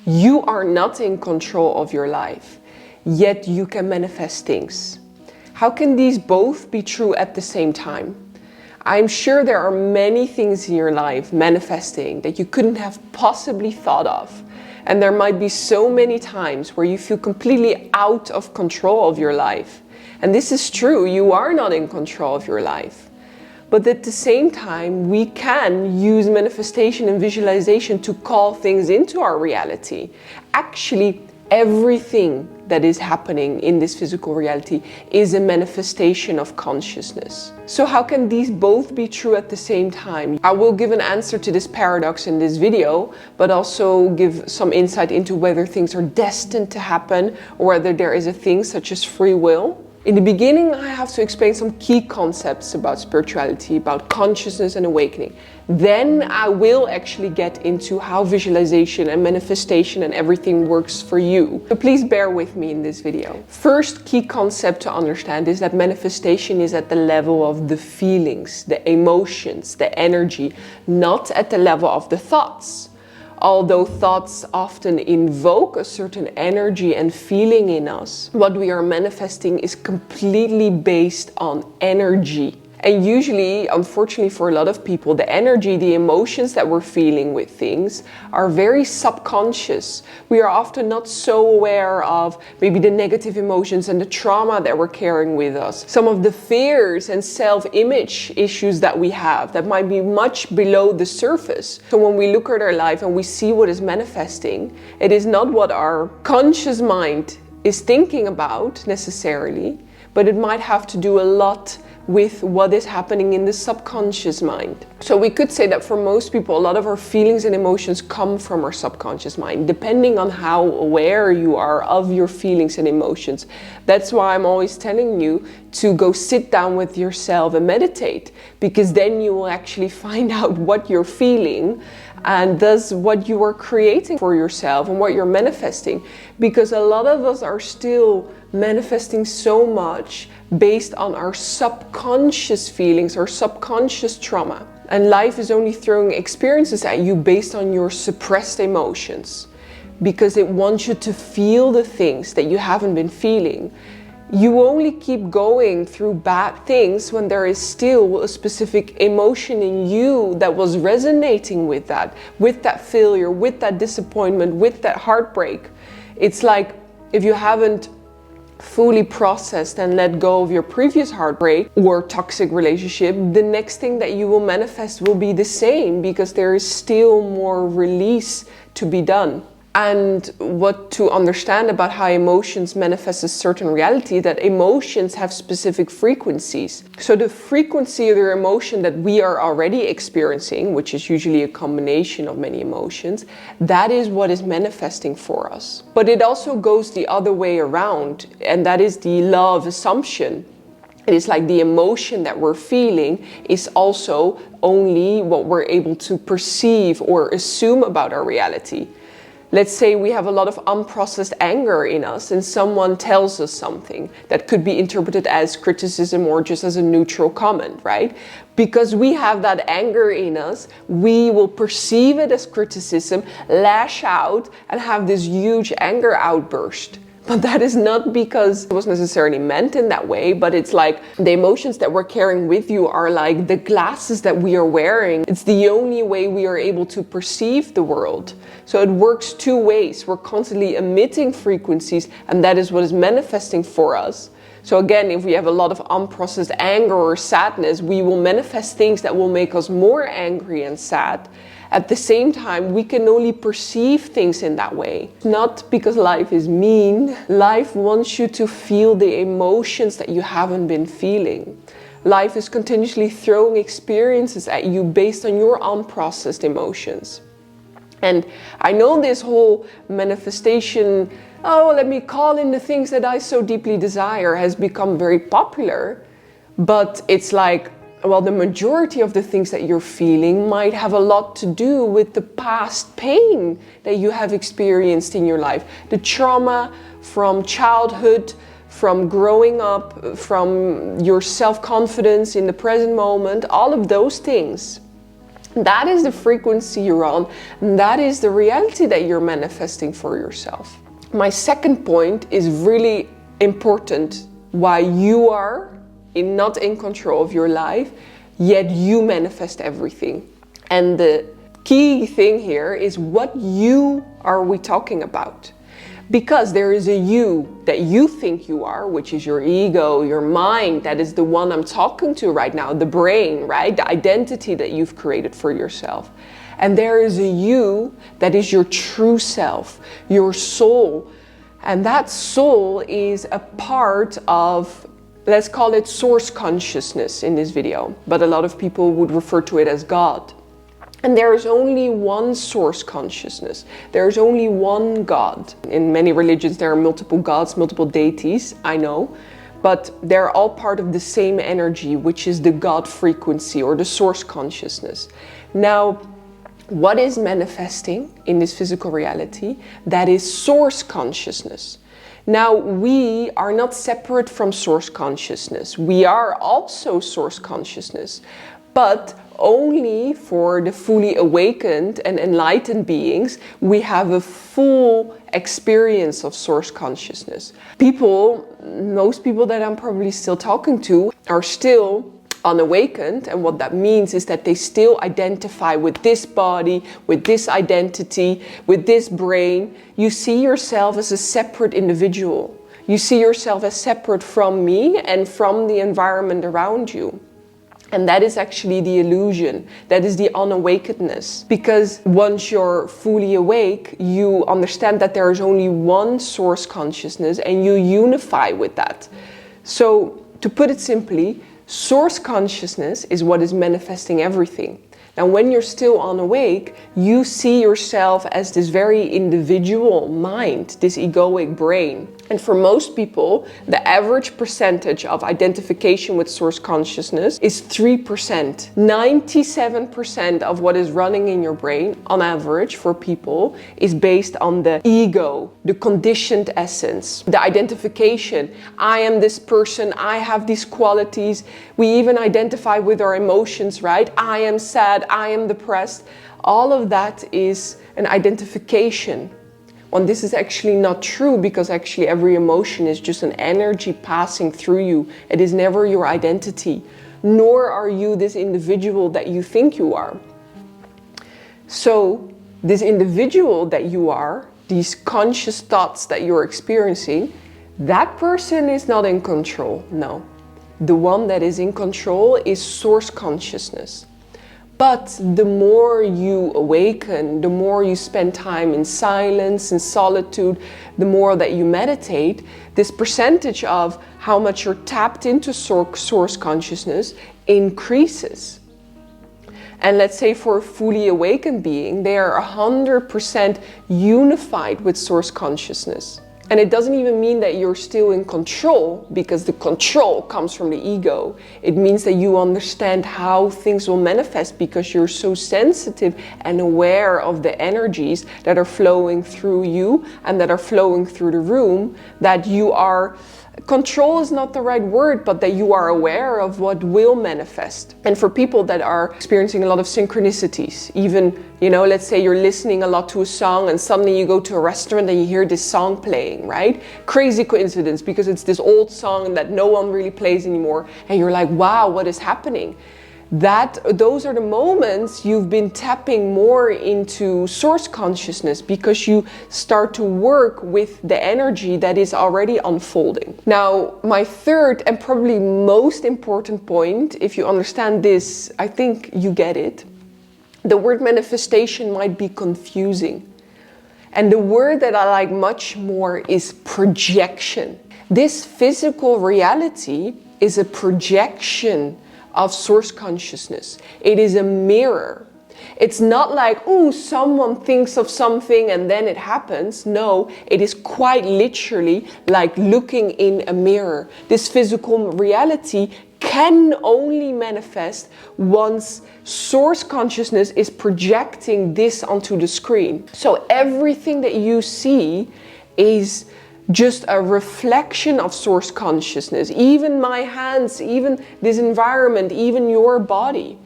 You are not in control of your life, yet you can manifest things. How can these both be true at the same time? I'm sure there are many things in your life manifesting that you couldn't have possibly thought of. And there might be so many times where you feel completely out of control of your life. And this is true, you are not in control of your life. But at the same time, we can use manifestation and visualization to call things into our reality. Actually, everything that is happening in this physical reality is a manifestation of consciousness. So how can these both be true at the same time? I will give an answer to this paradox in this video, but also give some insight into whether things are destined to happen or whether there is a thing such as free will. In the beginning, I have to explain some key concepts about spirituality, about consciousness and awakening. Then I will actually get into how visualization and manifestation and everything works for you. So please bear with me in this video. First key concept to understand is that manifestation is at the level of the feelings, the emotions, the energy, not at the level of the thoughts. Although thoughts often invoke a certain energy and feeling in us, what we are manifesting is completely based on energy. And usually, unfortunately for a lot of people, the energy, the emotions that we're feeling with things are very subconscious. We are often not so aware of maybe the negative emotions and the trauma that we're carrying with us. Some of the fears and self-image issues that we have that might be much below the surface. So when we look at our life and we see what is manifesting, it is not what our conscious mind is thinking about necessarily, but it might have to do a lot with what is happening in the subconscious mind. So we could say that for most people, a lot of our feelings and emotions come from our subconscious mind, depending on how aware you are of your feelings and emotions. That's why I'm always telling you to go sit down with yourself and meditate, because then you will actually find out what you're feeling and thus what you are creating for yourself and what you're manifesting. Because a lot of us are still manifesting so much based on our subconscious feelings or subconscious trauma. And life is only throwing experiences at you based on your suppressed emotions, because it wants you to feel the things that you haven't been feeling. You only keep going through bad things when there is still a specific emotion in you that was resonating with that failure, with that disappointment, with that heartbreak. It's like if you haven't fully processed and let go of your previous heartbreak or toxic relationship, the next thing that you will manifest will be the same, because there is still more release to be done. And what to understand about how emotions manifest a certain reality, that emotions have specific frequencies. So the frequency of the emotion that we are already experiencing, which is usually a combination of many emotions, that is what is manifesting for us. But it also goes the other way around, and that is the law of assumption. It is like the emotion that we're feeling is also only what we're able to perceive or assume about our reality. Let's say we have a lot of unprocessed anger in us and someone tells us something that could be interpreted as criticism or just as a neutral comment, right? Because we have that anger in us, we will perceive it as criticism, lash out, and have this huge anger outburst. But that is not because it was necessarily meant in that way, but it's like the emotions that we're carrying with you are like the glasses that we are wearing. It's the only way we are able to perceive the world. So it works two ways. We're constantly emitting frequencies, and that is what is manifesting for us. So again, if we have a lot of unprocessed anger or sadness, we will manifest things that will make us more angry and sad. At the same time, we can only perceive things in that way. Not because life is mean. Life wants you to feel the emotions that you haven't been feeling. Life is continuously throwing experiences at you based on your unprocessed emotions. And I know this whole manifestation, oh, let me call in the things that I so deeply desire, has become very popular. But it's like, well, the majority of the things that you're feeling might have a lot to do with the past pain that you have experienced in your life. The trauma from childhood, from growing up, from your self-confidence in the present moment, all of those things. That is the frequency you're on, and that is the reality that you're manifesting for yourself. My second point is really important, why you are not in control of your life, yet you manifest everything. And the key thing here is, what you are we talking about? Because there is a you that you think you are, which is your ego, your mind, that is the one I'm talking to right now, the brain, right? The identity that you've created for yourself. And there is a you that is your true self, your soul. And that soul is a part of, let's call it source consciousness in this video, but a lot of people would refer to it as God. And there is only one source consciousness. There is only one God. In many religions there are multiple gods, multiple deities, I know, but they're all part of the same energy, which is the God frequency or the source consciousness. Now, what is manifesting in this physical reality? That is source consciousness. Now, we are not separate from source consciousness. We are also source consciousness, but only for the fully awakened and enlightened beings, we have a full experience of source consciousness. Most people that I'm probably still talking to are still unawakened, and what that means is that they still identify with this body, with this identity, with this brain. You see yourself as a separate individual. You see yourself as separate from me and from the environment around you. And that is actually the illusion. That is the unawakenedness. Because once you're fully awake, you understand that there is only one source consciousness and you unify with that. So, to put it simply, source consciousness is what is manifesting everything. Now, when you're still unawake, you see yourself as this very individual mind, this egoic brain. And for most people, the average percentage of identification with source consciousness is 3%. 97% of what is running in your brain, on average for people, is based on the ego, the conditioned essence, the identification. I am this person, I have these qualities. We even identify with our emotions, right? I am sad, I am depressed. All of that is an identification. And this is actually not true, because actually every emotion is just an energy passing through you. It is never your identity, nor are you this individual that you think you are. So this individual that you are, these conscious thoughts that you're experiencing, that person is not in control, no. The one that is in control is source consciousness. But the more you awaken, the more you spend time in silence and solitude, the more that you meditate, this percentage of how much you're tapped into source consciousness increases. And let's say for a fully awakened being, they are 100% unified with source consciousness. And it doesn't even mean that you're still in control, because the control comes from the ego. It means that you understand how things will manifest, because you're so sensitive and aware of the energies that are flowing through you and that are flowing through the room, that you are, control is not the right word, but that you are aware of what will manifest. And for people that are experiencing a lot of synchronicities, even, let's say you're listening a lot to a song and suddenly you go to a restaurant and you hear this song playing, right? Crazy coincidence, because it's this old song that no one really plays anymore. And you're like, wow, what is happening? Those are the moments you've been tapping more into source consciousness, because you start to work with the energy that is already unfolding. Now, my third and probably most important point, if you understand this, I think you get it. The word manifestation might be confusing. And the word that I like much more is projection. This physical reality is a projection of source consciousness. It is a mirror. It's not like, oh, someone thinks of something and then it happens. No, it is quite literally like looking in a mirror. This physical reality can only manifest once source consciousness is projecting this onto the screen. So everything that you see is just a reflection of source consciousness. Even my hands, even this environment, even your body.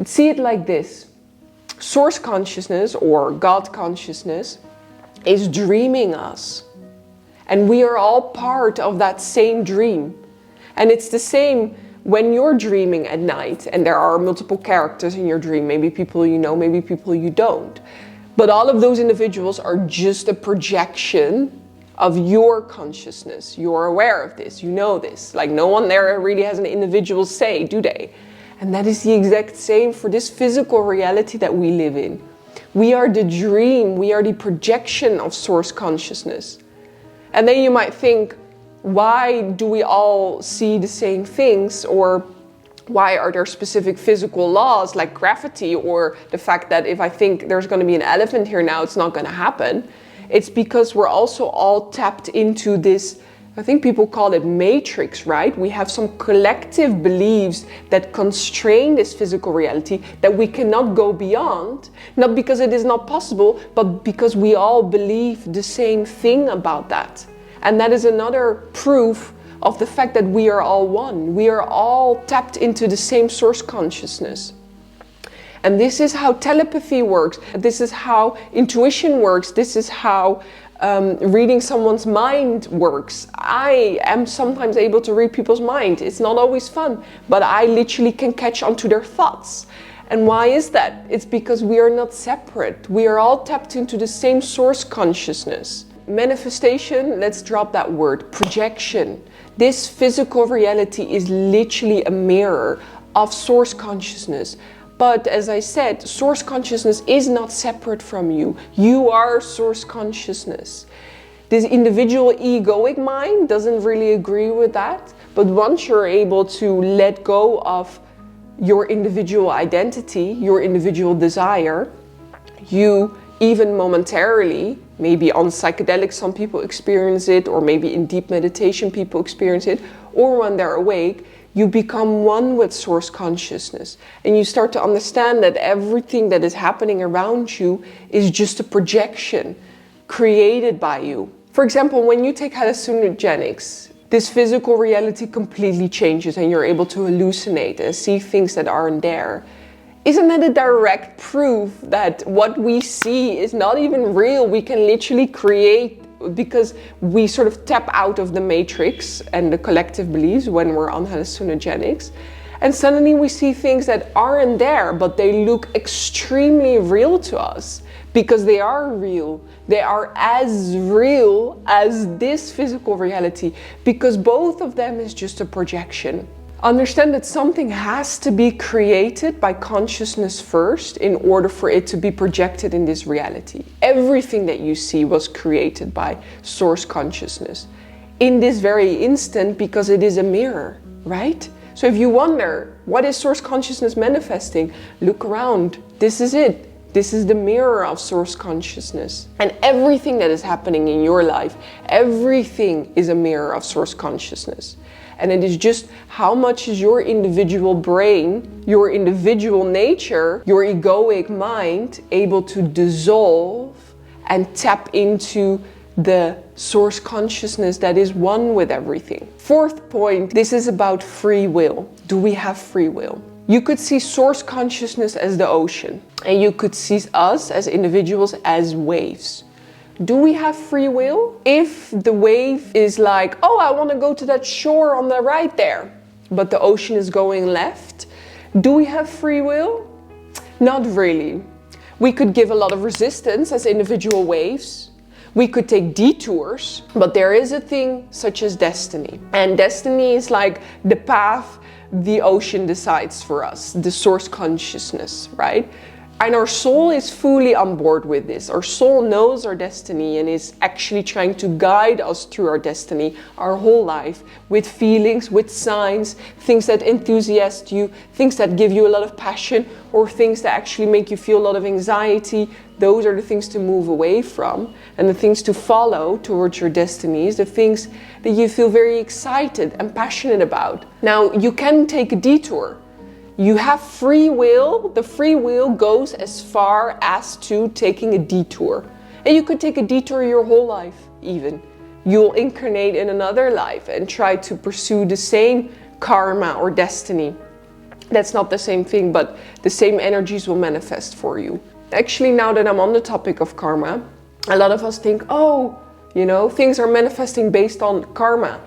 See it like this. Source consciousness or God consciousness is dreaming us. And we are all part of that same dream. And it's the same when you're dreaming at night and there are multiple characters in your dream, maybe people you know, maybe people you don't. But all of those individuals are just a projection of your consciousness. You're aware of this, you know this. Like no one there really has an individual say, do they? And that is the exact same for this physical reality that we live in. We are the dream, we are the projection of source consciousness. And then you might think, why do we all see the same things? Or why are there specific physical laws like gravity, or the fact that if I think there's going to be an elephant here now, it's not going to happen? It's because we're also all tapped into this, I think people call it matrix, right? We have some collective beliefs that constrain this physical reality that we cannot go beyond, not because it is not possible, but because we all believe the same thing about that. And that is another proof of the fact that we are all one. We are all tapped into the same source consciousness. And this is how telepathy works. This is how intuition works. This is how reading someone's mind works. I am sometimes able to read people's mind. It's not always fun, but I literally can catch onto their thoughts. And why is that? It's because we are not separate. We are all tapped into the same source consciousness. Manifestation, let's drop that word, projection. This physical reality is literally a mirror of source consciousness. But as I said, source consciousness is not separate from you. You are source consciousness. This individual egoic mind doesn't really agree with that. But once you're able to let go of your individual identity, your individual desire, you even momentarily, maybe on psychedelics some people experience it, or maybe in deep meditation people experience it, or when they're awake, you become one with source consciousness. And you start to understand that everything that is happening around you is just a projection created by you. For example, when you take hallucinogenics, this physical reality completely changes and you're able to hallucinate and see things that aren't there. Isn't that a direct proof that what we see is not even real? We can literally create, because we sort of tap out of the matrix and the collective beliefs when we're on hallucinogenics. And suddenly we see things that aren't there, but they look extremely real to us because they are real. They are as real as this physical reality because both of them is just a projection. Understand that something has to be created by consciousness first in order for it to be projected in this reality. Everything that you see was created by source consciousness in this very instant because it is a mirror, right? So if you wonder, what is source consciousness manifesting? Look around. This is it. This is the mirror of source consciousness. And everything that is happening in your life, everything is a mirror of source consciousness. And it is just how much is your individual brain, your individual nature, your egoic mind able to dissolve and tap into the source consciousness that is one with everything. Fourth point, this is about free will. Do we have free will? You could see source consciousness as the ocean, and you could see us as individuals as waves. Do we have free will? If the wave is like, oh, I want to go to that shore on the right there, but the ocean is going left, do we have free will? Not really. We could give a lot of resistance as individual waves. We could take detours, but there is a thing such as destiny. And destiny is like the path the ocean decides for us, the source consciousness, right? And our soul is fully on board with this. Our soul knows our destiny and is actually trying to guide us through our destiny our whole life with feelings, with signs, things that enthusiast you, things that give you a lot of passion, or things that actually make you feel a lot of anxiety. Those are the things to move away from, and the things to follow towards your destinies, the things that you feel very excited and passionate about. Now, you can take a detour. You have free will. The free will goes as far as to taking a detour. And you could take a detour your whole life even. You'll incarnate in another life and try to pursue the same karma or destiny. That's not the same thing, but the same energies will manifest for you. Actually, now that I'm on the topic of karma, a lot of us think, oh, you know, things are manifesting based on karma.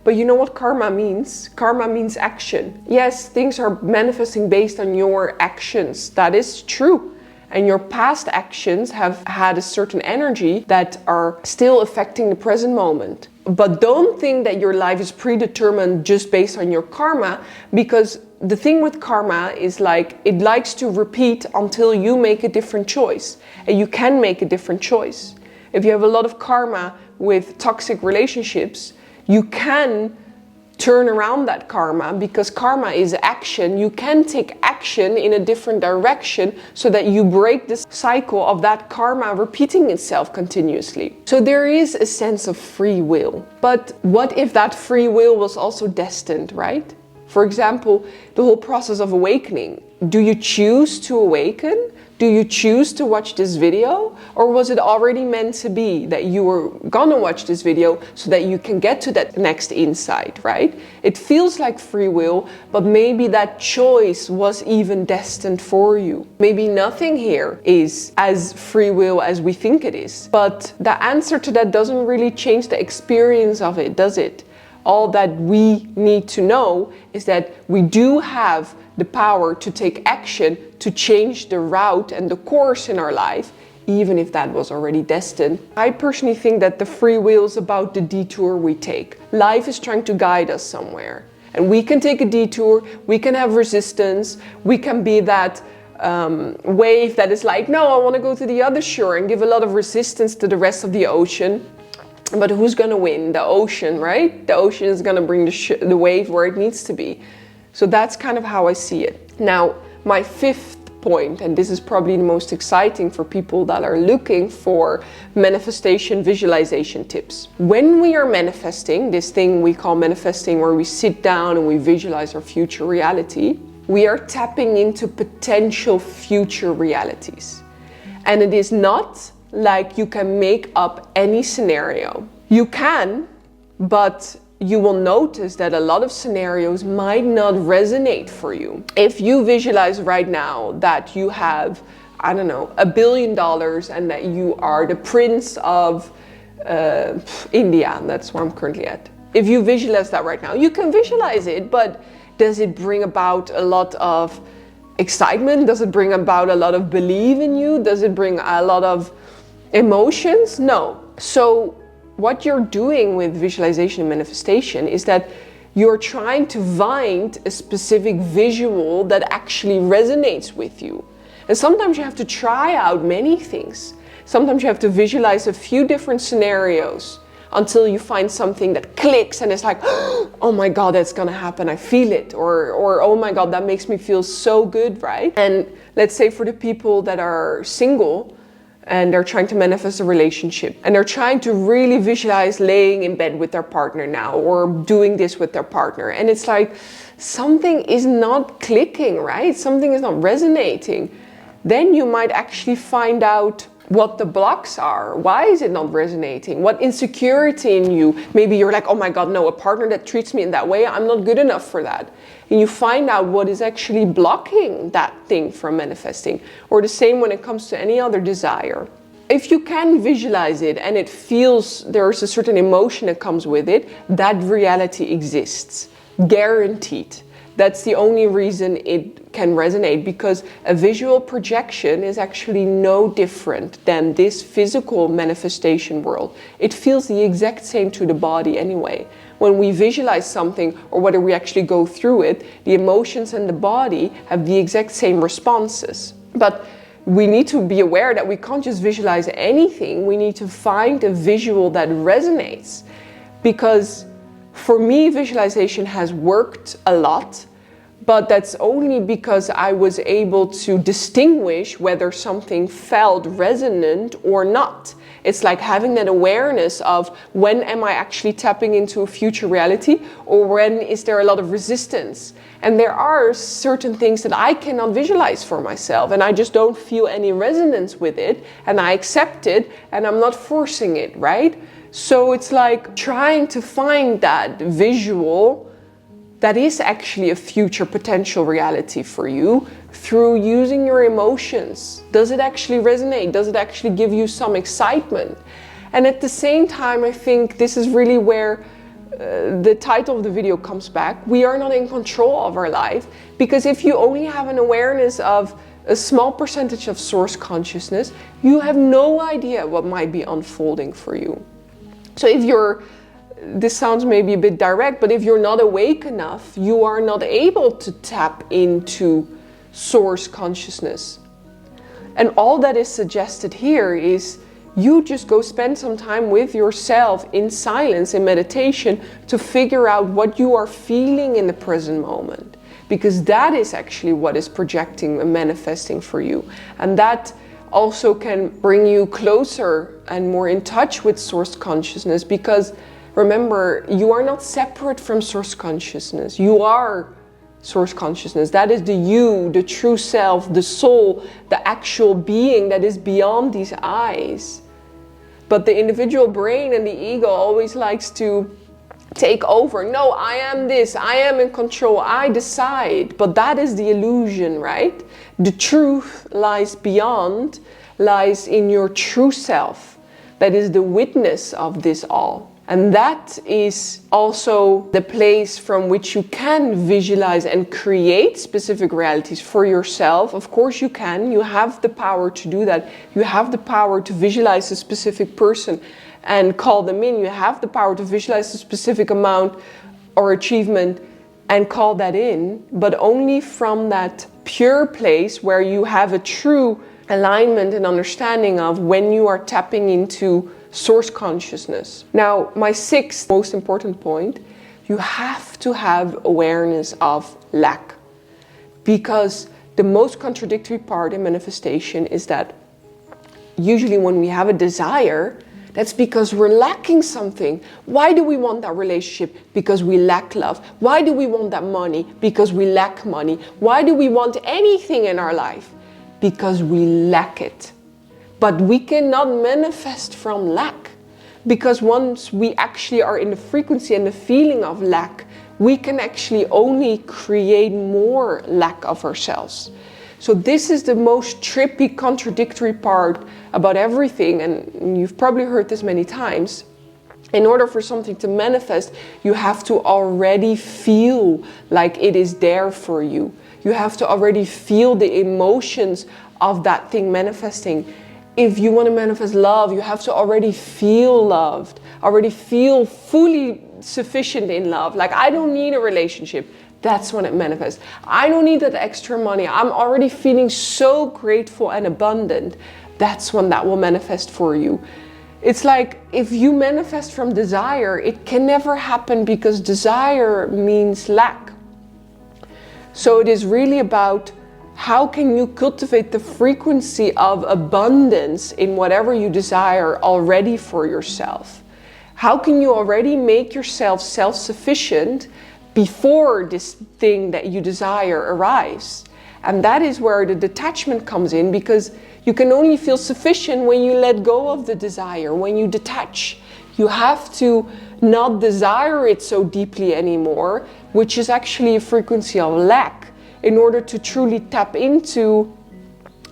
But you know what karma means? Karma means action. Yes, things are manifesting based on your actions. That is true. And your past actions have had a certain energy that are still affecting the present moment. But don't think that your life is predetermined just based on your karma, because the thing with karma is like it likes to repeat until you make a different choice. And you can make a different choice. If you have a lot of karma with toxic relationships, you can turn around that karma, because karma is action. You can take action in a different direction so that you break this cycle of that karma repeating itself continuously. So there is a sense of free will. But what if that free will was also destined, right? For example, the whole process of awakening. Do you choose to awaken? Do you choose to watch this video? Or was it already meant to be that you were gonna watch this video so that you can get to that next insight, right? It feels like free will, but maybe that choice was even destined for you. Maybe nothing here is as free will as we think it is. But the answer to that doesn't really change the experience of it, does it? All that we need to know is that we do have the power to take action to change the route and the course in our life, even if that was already destined. I personally think that the free will is about the detour we take. Life is trying to guide us somewhere. And we can take a detour, we can have resistance, we can be that wave that is like, no, I want to go to the other shore, and give a lot of resistance to the rest of the ocean. But who's going to win? The ocean, right? The ocean is going to bring the wave where it needs to be. So that's kind of how I see it. Now, my fifth point, and this is probably the most exciting for people that are looking for manifestation visualization tips. When we are manifesting, this thing we call manifesting, where we sit down and we visualize our future reality, we are tapping into potential future realities. And it is not like you can make up any scenario. You can, but you will notice that a lot of scenarios might not resonate for you. If you visualize right now that you have, I don't know, $1 billion, and that you are the prince of India, that's where I'm currently at. If you visualize that right now, you can visualize it, but does it bring about a lot of excitement? Does it bring about a lot of belief in you? Does it bring a lot of emotions? No. So what you're doing with visualization and manifestation is that you're trying to find a specific visual that actually resonates with you. And sometimes you have to try out many things. Sometimes you have to visualize a few different scenarios until you find something that clicks and it's like, oh my God, that's gonna happen, I feel it. Or oh my God, that makes me feel so good, right? And let's say for the people that are single, and they're trying to manifest a relationship, and they're trying to really visualize laying in bed with their partner now, or doing this with their partner, and it's like something is not clicking, right? Something is not resonating. Then you might actually find out what the blocks are. Why is it not resonating? What insecurity in you? Maybe you're like, oh my God, no, a partner that treats me in that way, I'm not good enough for that. And you find out what is actually blocking that thing from manifesting. Or the same when it comes to any other desire. If you can visualize it and it feels there's a certain emotion that comes with it, that reality exists. Guaranteed. That's the only reason it can resonate, because a visual projection is actually no different than this physical manifestation world. It feels the exact same to the body anyway. When we visualize something, or whether we actually go through it, the emotions and the body have the exact same responses. But we need to be aware that we can't just visualize anything. We need to find a visual that resonates. Because for me, visualization has worked a lot, but that's only because I was able to distinguish whether something felt resonant or not. It's like having that awareness of when am I actually tapping into a future reality, or when is there a lot of resistance. And there are certain things that I cannot visualize for myself, and I just don't feel any resonance with it, and I accept it, and I'm not forcing it, right? So it's like trying to find that visual that is actually a future potential reality for you, through using your emotions. Does it actually resonate? Does it actually give you some excitement? And at the same time, I think this is really where the title of the video comes back. We are not in control of our life, because if you only have an awareness of a small percentage of source consciousness, you have no idea what might be unfolding for you. So if you're, this sounds maybe a bit direct, but if you're not awake enough, you are not able to tap into source consciousness. And all that is suggested here is you just go spend some time with yourself in silence, in meditation, to figure out what you are feeling in the present moment. Because that is actually what is projecting and manifesting for you. And that also can bring you closer and more in touch with source consciousness, because remember, you are not separate from source consciousness. You are source consciousness. That is the you, the true self, the soul, the actual being that is beyond these eyes. But the individual brain and the ego always likes to take over. No, I am this, I am in control, I decide. But that is the illusion, right? The truth lies beyond, lies in your true self. That is the witness of this all. And that is also the place from which you can visualize and create specific realities for yourself. Of course you can. You have the power to do that. You have the power to visualize a specific person and call them in. You have the power to visualize a specific amount or achievement and call that in, but only from that pure place where you have a true alignment and understanding of when you are tapping into source consciousness. Now, my sixth most important point, you have to have awareness of lack. Because the most contradictory part in manifestation is that usually when we have a desire, that's because we're lacking something. Why do we want that relationship? Because we lack love. Why do we want that money? Because we lack money. Why do we want anything in our life? Because we lack it. But we cannot manifest from lack, because once we actually are in the frequency and the feeling of lack, we can actually only create more lack of ourselves. So this is the most trippy, contradictory part about everything, and you've probably heard this many times. In order for something to manifest, you have to already feel like it is there for you. You have to already feel the emotions of that thing manifesting. If you want to manifest love, you have to already feel loved, already feel fully sufficient in love. Like, I don't need a relationship. That's when it manifests. I don't need that extra money. I'm already feeling so grateful and abundant. That's when that will manifest for you. It's like if you manifest from desire, it can never happen, because desire means lack. So it is really about how can you cultivate the frequency of abundance in whatever you desire already for yourself? How can you already make yourself self-sufficient before this thing that you desire arrives? And that is where the detachment comes in, because you can only feel sufficient when you let go of the desire, when you detach. You have to not desire it so deeply anymore, which is actually a frequency of lack, in order to truly tap into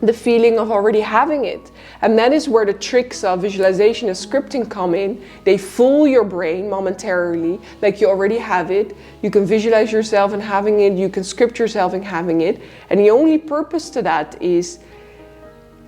the feeling of already having it. And that is where the tricks of visualization and scripting come in. They fool your brain momentarily, like you already have it. You can visualize yourself and having it, you can script yourself and having it. And the only purpose to that is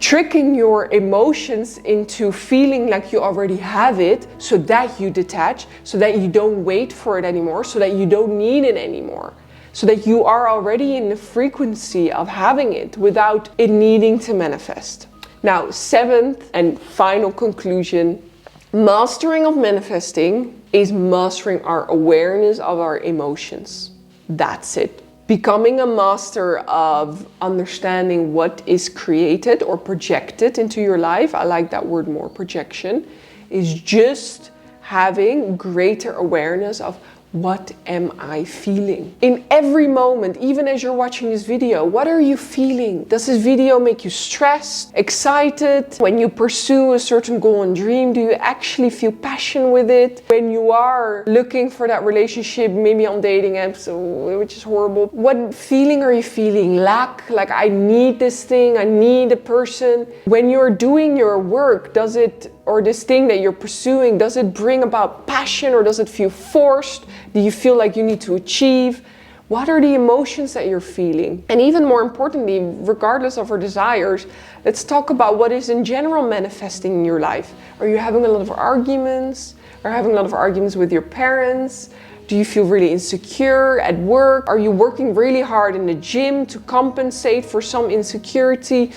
tricking your emotions into feeling like you already have it, so that you detach, so that you don't wait for it anymore, so that you don't need it anymore. So that you are already in the frequency of having it without it needing to manifest. Now, seventh and final conclusion, mastering of manifesting is mastering our awareness of our emotions. That's it. Becoming a master of understanding what is created or projected into your life, I like that word more, projection, is just having greater awareness of what am I feeling? In every moment, even as you're watching this video, what are you feeling? Does this video make you stressed, excited? When you pursue a certain goal and dream, do you actually feel passion with it? When you are looking for that relationship, maybe on dating apps, which is horrible, what feeling are you feeling? Lack, like I need this thing, I need a person. When you're doing your work, does it, or this thing that you're pursuing, does it bring about passion or does it feel forced? Do you feel like you need to achieve? What are the emotions that you're feeling? And even more importantly, regardless of our desires, let's talk about what is in general manifesting in your life. Are you having a lot of arguments? Are you having a lot of arguments with your parents? Do you feel really insecure at work? Are you working really hard in the gym to compensate for some insecurity?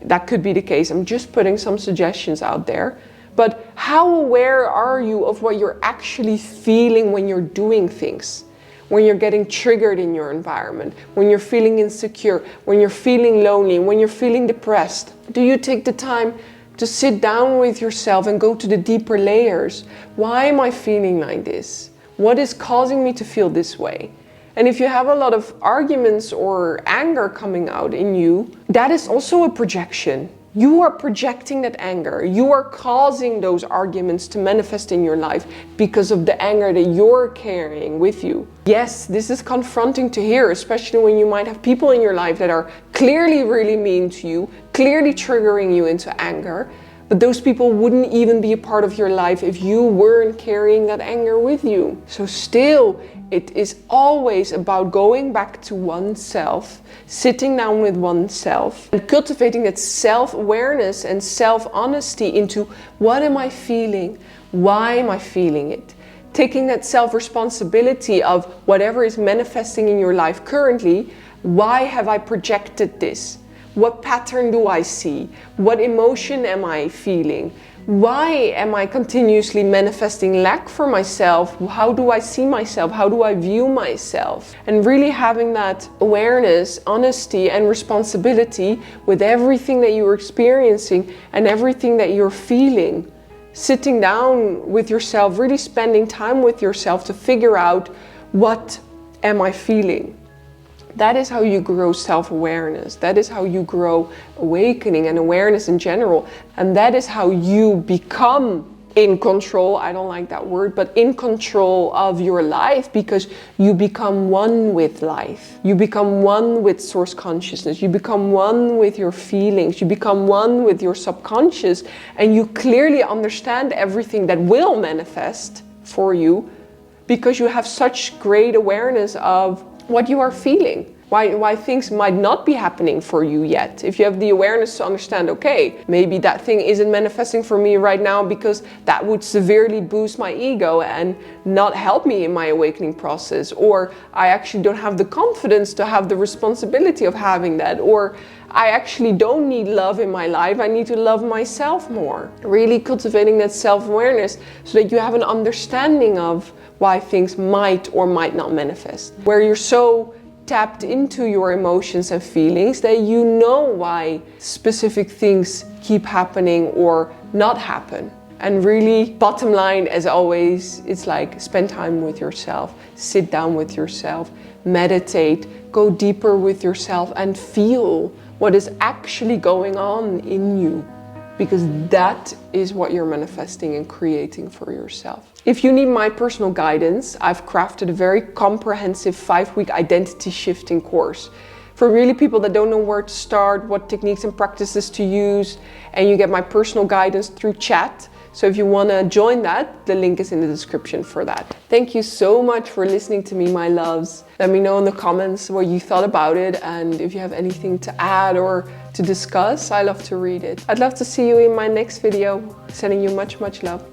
That could be the case. I'm just putting some suggestions out there. But how aware are you of what you're actually feeling when you're doing things? When you're getting triggered in your environment, when you're feeling insecure, when you're feeling lonely, when you're feeling depressed? Do you take the time to sit down with yourself and go to the deeper layers? Why am I feeling like this? What is causing me to feel this way? And if you have a lot of arguments or anger coming out in you, that is also a projection. You are projecting that anger. You are causing those arguments to manifest in your life because of the anger that you're carrying with you. Yes, this is confronting to hear, especially when you might have people in your life that are clearly really mean to you, clearly triggering you into anger. But those people wouldn't even be a part of your life if you weren't carrying that anger with you. So still, it is always about going back to oneself, sitting down with oneself, and cultivating that self-awareness and self-honesty into what am I feeling? Why am I feeling it? Taking that self-responsibility of whatever is manifesting in your life currently. Why have I projected this? What pattern do I see? What emotion am I feeling? Why am I continuously manifesting lack for myself? How do I see myself? How do I view myself? And really having that awareness, honesty, and responsibility with everything that you're experiencing and everything that you're feeling. Sitting down with yourself, really spending time with yourself to figure out, what am I feeling? That is how you grow self-awareness. That is how you grow awakening and awareness in general. And that is how you become in control, I don't like that word, but in control of your life, because you become one with life. You become one with source consciousness. You become one with your feelings. You become one with your subconscious, and you clearly understand everything that will manifest for you because you have such great awareness of what you are feeling. Why things might not be happening for you yet. If you have the awareness to understand, okay, maybe that thing isn't manifesting for me right now because that would severely boost my ego and not help me in my awakening process. Or I actually don't have the confidence to have the responsibility of having that. Or I actually don't need love in my life. I need to love myself more. Really cultivating that self-awareness so that you have an understanding of why things might or might not manifest. Where you're so tapped into your emotions and feelings that you know why specific things keep happening or not happen. And really, bottom line, as always, it's like spend time with yourself, sit down with yourself, meditate, go deeper with yourself and feel what is actually going on in you. Because that is what you're manifesting and creating for yourself. If you need my personal guidance, I've crafted a very comprehensive 5-week identity shifting course for really people that don't know where to start, what techniques and practices to use, and you get my personal guidance through chat. So if you want to join that, the link is in the description for that. Thank you so much for listening to me, my loves. Let me know in the comments what you thought about it, and if you have anything to add or to discuss, I love to read it. I'd love to see you in my next video. Sending you much, much love.